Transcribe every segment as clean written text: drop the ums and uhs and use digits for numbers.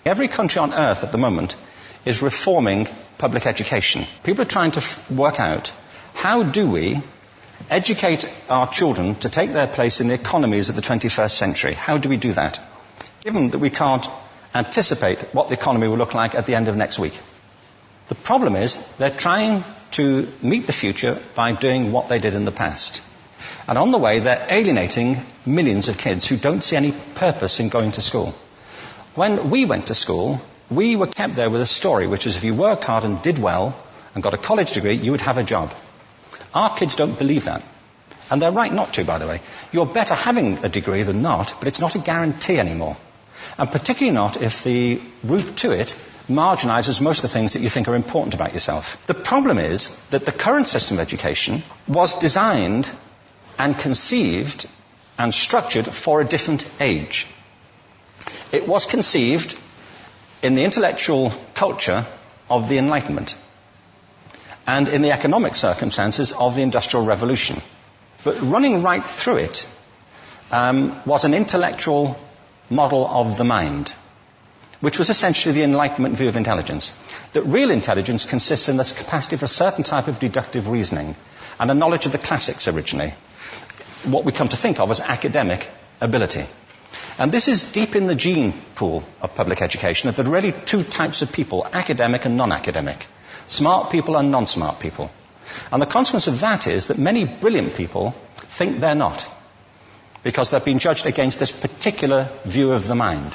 Every country on earth at the moment is reforming public education. People are trying to work out, how do we educate our children to take their place in the economies of the 21st century? How do we do that, given that we can't anticipate what the economy will look like at the end of next week? The problem is they're trying to meet the future by doing what they did in the past. And on the way, they're alienating millions of kids who don't see any purpose in going to school. When we went to school, we were kept there with a story, which was if you worked hard and did well and got a college degree, you would have a job. Our kids don't believe that. And they're right not to, by the way. You're better having a degree than not, but it's not a guarantee anymore. And particularly not if the route to it marginalizes most of the things that you think are important about yourself. The problem is that the current system of education was designed and conceived and structured for a different age. It was conceived in the intellectual culture of the Enlightenment and in the economic circumstances of the Industrial Revolution. But running right through it was an intellectual model of the mind, which was essentially the Enlightenment view of intelligence. That real intelligence consists in the capacity for a certain type of deductive reasoning and a knowledge of the classics originally, what we come to think of as academic ability. And this is deep in the gene pool of public education, that there are really two types of people, academic and non-academic, smart people and non-smart people. And the consequence of that is that many brilliant people think they're not, because they've been judged against this particular view of the mind.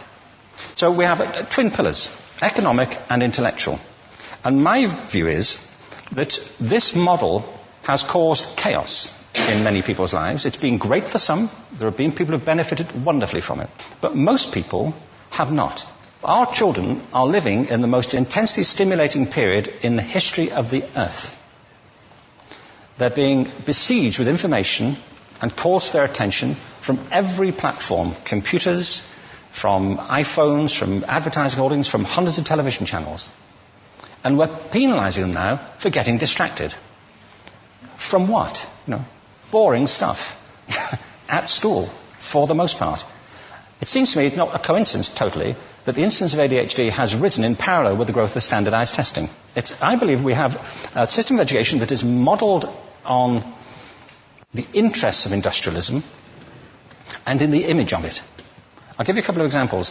So we have twin pillars, economic and intellectual. And my view is that this model has caused chaos in many people's lives. It's been great for some. There have been people who have benefited wonderfully from it. But most people have not. Our children are living in the most intensely stimulating period in the history of the earth. They're being besieged with information and calls for their attention from every platform, computers, from iPhones, from advertising holdings, from hundreds of television channels. And we're penalizing them now for getting distracted. From what? Boring stuff. At school, for the most part. It seems to me it's not a coincidence totally that the incidence of ADHD has risen in parallel with the growth of standardized testing. I believe we have a system of education that is modeled on the interests of industrialism and in the image of it. I'll give you a couple of examples.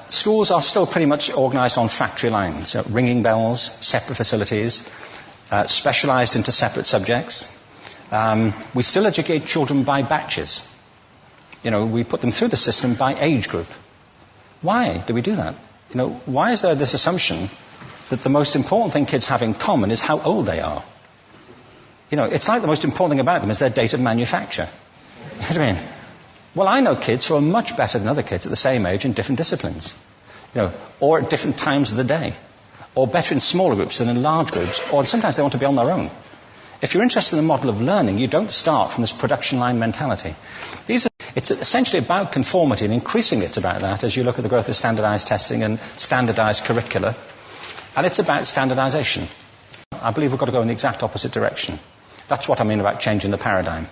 Schools are still pretty much organized on factory lines, ringing bells, separate facilities, specialized into separate subjects. We still educate children by batches. We put them through the system by age group. Why do we do that? Why is there this assumption that the most important thing kids have in common is how old they are? It's like the most important thing about them is their date of manufacture. You know what I mean? Well, I know kids who are much better than other kids at the same age in different disciplines, or at different times of the day, or better in smaller groups than in large groups, or sometimes they want to be on their own. If you're interested in the model of learning, you don't start from this production line mentality. It's essentially about conformity, and increasingly it's about that as you look at the growth of standardized testing and standardized curricula. And it's about standardization. I believe we've got to go in the exact opposite direction. That's what I mean about changing the paradigm.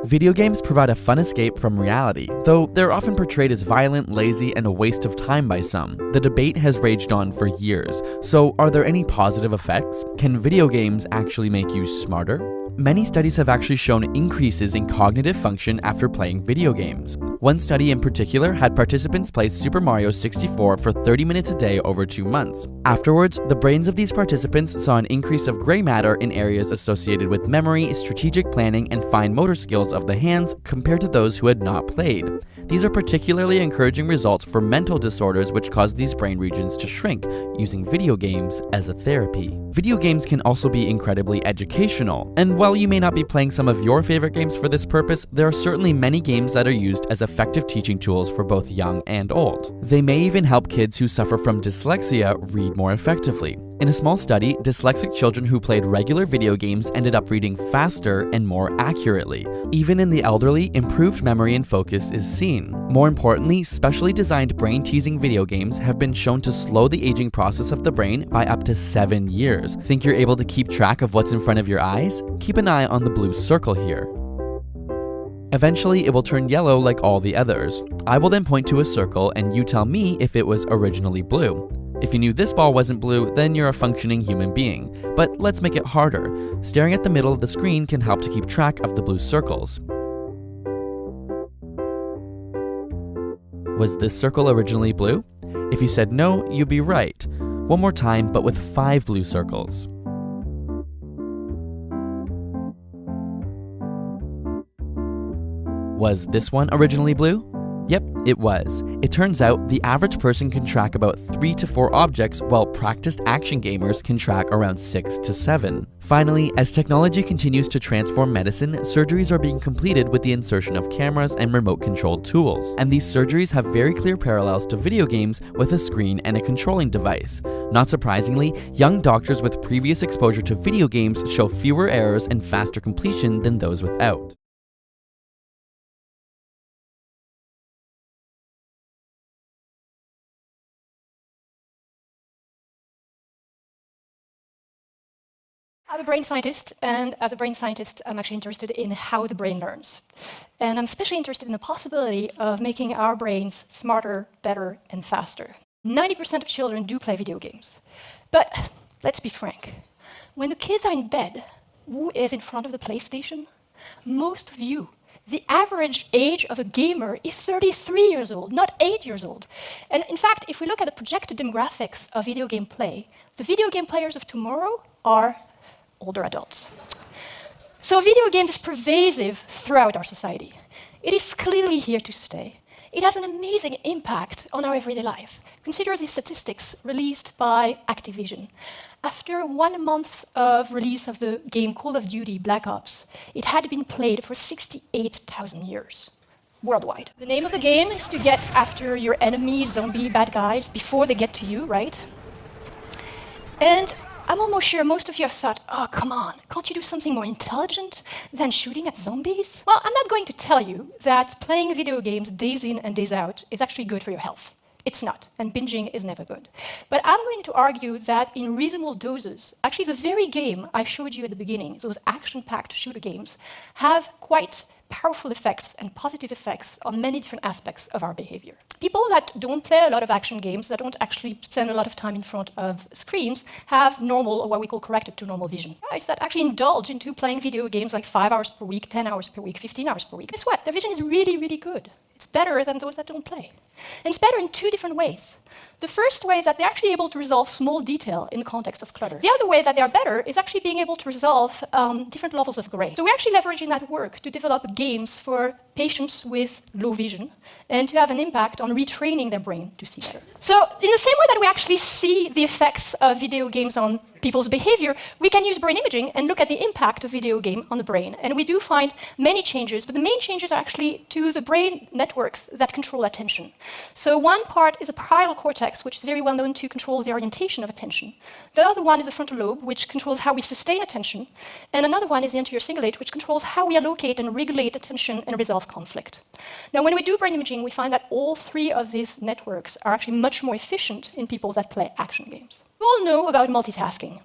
Video games provide a fun escape from reality, though they're often portrayed as violent, lazy, and a waste of time by some. The debate has raged on for years, so are there any positive effects? Can video games actually make you smarter? Many studies have actually shown increases in cognitive function after playing video games. One study in particular had participants play Super Mario 64 for 30 minutes a day over 2 months. Afterwards, the brains of these participants saw an increase of gray matter in areas associated with memory, strategic planning, and fine motor skills of the hands compared to those who had not played. These are particularly encouraging results for mental disorders which cause these brain regions to shrink, using video games as a therapy. Video games can also be incredibly educational, and while you may not be playing some of your favorite games for this purpose, there are certainly many games that are used as effective teaching tools for both young and old. They may even help kids who suffer from dyslexia read more effectively. In a small study, dyslexic children who played regular video games ended up reading faster and more accurately. Even in the elderly, improved memory and focus is seen. More importantly, specially designed brain-teasing video games have been shown to slow the aging process of the brain by up to 7 years. Think you're able to keep track of what's in front of your eyes? Keep an eye on the blue circle here. Eventually, it will turn yellow like all the others. I will then point to a circle and you tell me if it was originally blue. If you knew this ball wasn't blue, then you're a functioning human being. But let's make it harder. Staring at the middle of the screen can help to keep track of the blue circles. Was this circle originally blue? If you said no, you'd be right. One more time, but with 5 blue circles. Was this one originally blue? Yep, it was. It turns out the average person can track about 3 to 4 objects, while practiced action gamers can track around 6 to 7. Finally, as technology continues to transform medicine, surgeries are being completed with the insertion of cameras and remote-controlled tools. And these surgeries have very clear parallels to video games with a screen and a controlling device. Not surprisingly, young doctors with previous exposure to video games show fewer errors and faster completion than those without. I'm a brain scientist, and as a brain scientist, I'm actually interested in how the brain learns. And I'm especially interested in the possibility of making our brains smarter, better, and faster. 90% of children do play video games. But let's be frank. When the kids are in bed, who is in front of the PlayStation? Most of you. The average age of a gamer is 33 years old, not 8 years old. And in fact, if we look at the projected demographics of video game play, the video game players of tomorrow are older adults. So video games is pervasive throughout our society. It is clearly here to stay. It has an amazing impact on our everyday life. Consider these statistics released by Activision. After 1 month of release of the game Call of Duty Black Ops, it had been played for 68,000 years worldwide. The name of the game is to get after your enemies, zombie bad guys, before they get to you, right? And I'm almost sure most of you have thought, oh, come on, can't you do something more intelligent than shooting at zombies? Well, I'm not going to tell you that playing video games days in and days out is actually good for your health. It's not, and binging is never good. But I'm going to argue that in reasonable doses, actually the very game I showed you at the beginning, those action-packed shooter games, have quite powerful effects and positive effects on many different aspects of our behavior. People that don't play a lot of action games, that don't actually spend a lot of time in front of screens, have normal, or what we call corrected to normal vision. Guys that actually indulge into playing video games like 5 hours per week, 10 hours per week, 15 hours per week, guess what? Their vision is really, really good. It's better than those that don't play. And it's better in 2 different ways. The first way is that they're actually able to resolve small detail in the context of clutter. The other way that they're better is actually being able to resolve different levels of gray. So we're actually leveraging that work to develop games for patients with low vision and to have an impact on retraining their brain to see better. So in the same way that we actually see the effects of video games on people's behavior, we can use brain imaging and look at the impact of video game on the brain. And we do find many changes, but the main changes are actually to the brain networks that control attention. So one part is the parietal cortex, which is very well known to control the orientation of attention. The other one is the frontal lobe, which controls how we sustain attention. And another one is the anterior cingulate, which controls how we allocate and regulate attention and resolve conflict. Now, when we do brain imaging, we find that all 3 of these networks are actually much more efficient in people that play action games. You all know about multitasking.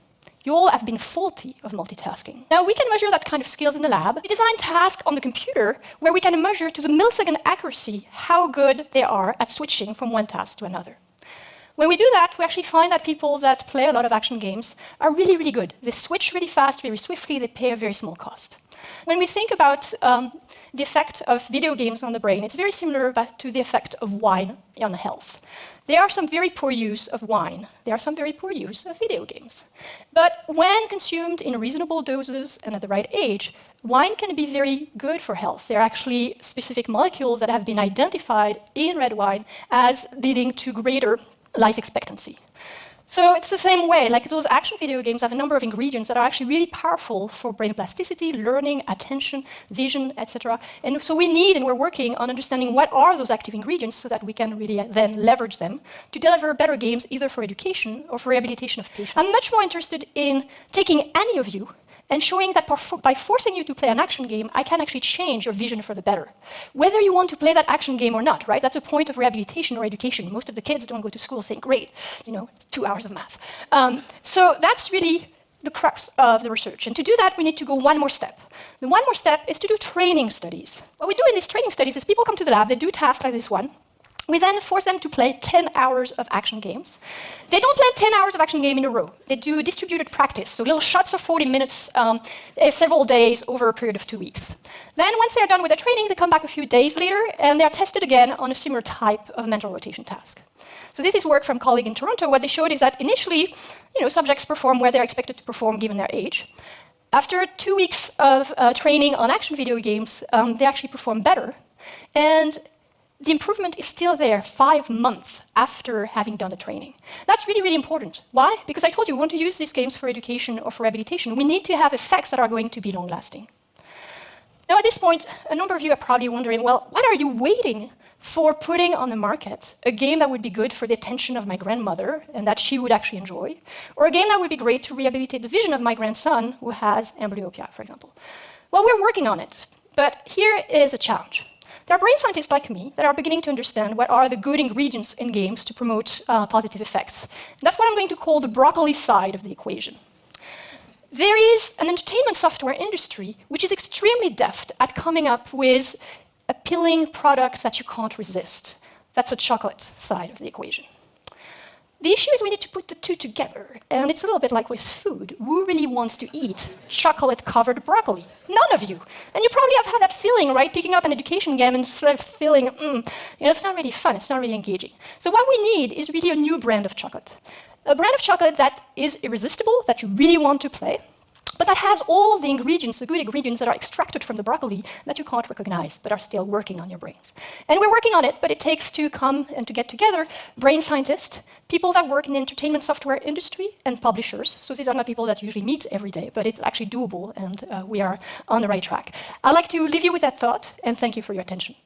You all have been faulty of multitasking. Now, we can measure that kind of skills in the lab. We design tasks on the computer where we can measure to the millisecond accuracy how good they are at switching from one task to another. When we do that, we actually find that people that play a lot of action games are really, really good. They switch really fast, very swiftly, they pay a very small cost. When we think about the effect of video games on the brain, it's very similar to the effect of wine on health. There are some very poor use of wine. There are some very poor use of video games. But when consumed in reasonable doses and at the right age, wine can be very good for health. There are actually specific molecules that have been identified in red wine as leading to greater life expectancy. So it's the same way, like those action video games have a number of ingredients that are actually really powerful for brain plasticity, learning, attention, vision, etc. And so we need, and we're working on understanding what are those active ingredients so that we can really then leverage them to deliver better games either for education or for rehabilitation of patients. I'm much more interested in taking any of you and showing that by forcing you to play an action game, I can actually change your vision for the better. Whether you want to play that action game or not, right? That's a point of rehabilitation or education. Most of the kids don't go to school saying, great, 2 hours of math. So that's really the crux of the research. And to do that, we need to go one more step. The one more step is to do training studies. What we do in these training studies is people come to the lab, they do tasks like this one. We then force them to play 10 hours of action games. They don't play 10 hours of action game in a row. They do distributed practice, so little shots of 40 minutes, several days over a period of 2 weeks. Then once they're done with their training, they come back a few days later, and they're tested again on a similar type of mental rotation task. So this is work from a colleague in Toronto. What they showed is that initially, subjects perform where they're expected to perform given their age. After 2 weeks of training on action video games, they actually perform better. And the improvement is still there 5 months after having done the training. That's really, really important. Why? Because I told you, we want to use these games for education or for rehabilitation. We need to have effects that are going to be long-lasting. Now, at this point, a number of you are probably wondering, well, what are you waiting for putting on the market a game that would be good for the attention of my grandmother and that she would actually enjoy, or a game that would be great to rehabilitate the vision of my grandson who has amblyopia, for example? Well, we're working on it, but here is a challenge. There are brain scientists like me that are beginning to understand what are the good ingredients in games to promote positive effects. And that's what I'm going to call the broccoli side of the equation. There is an entertainment software industry which is extremely deft at coming up with appealing products that you can't resist. That's the chocolate side of the equation. The issue is we need to put the two together, and it's a little bit like with food. Who really wants to eat chocolate-covered broccoli? None of you. And you probably have had that feeling, right? Picking up an education game and sort of feeling, it's not really fun, it's not really engaging. So what we need is really a new brand of chocolate. A brand of chocolate that is irresistible, that you really want to play, but that has all the ingredients, the good ingredients that are extracted from the broccoli that you can't recognize, but are still working on your brains. And we're working on it, but it takes to come and to get together brain scientists, people that work in the entertainment software industry, and publishers. So these are not people that you usually meet every day, but it's actually doable, and we are on the right track. I'd like to leave you with that thought, and thank you for your attention.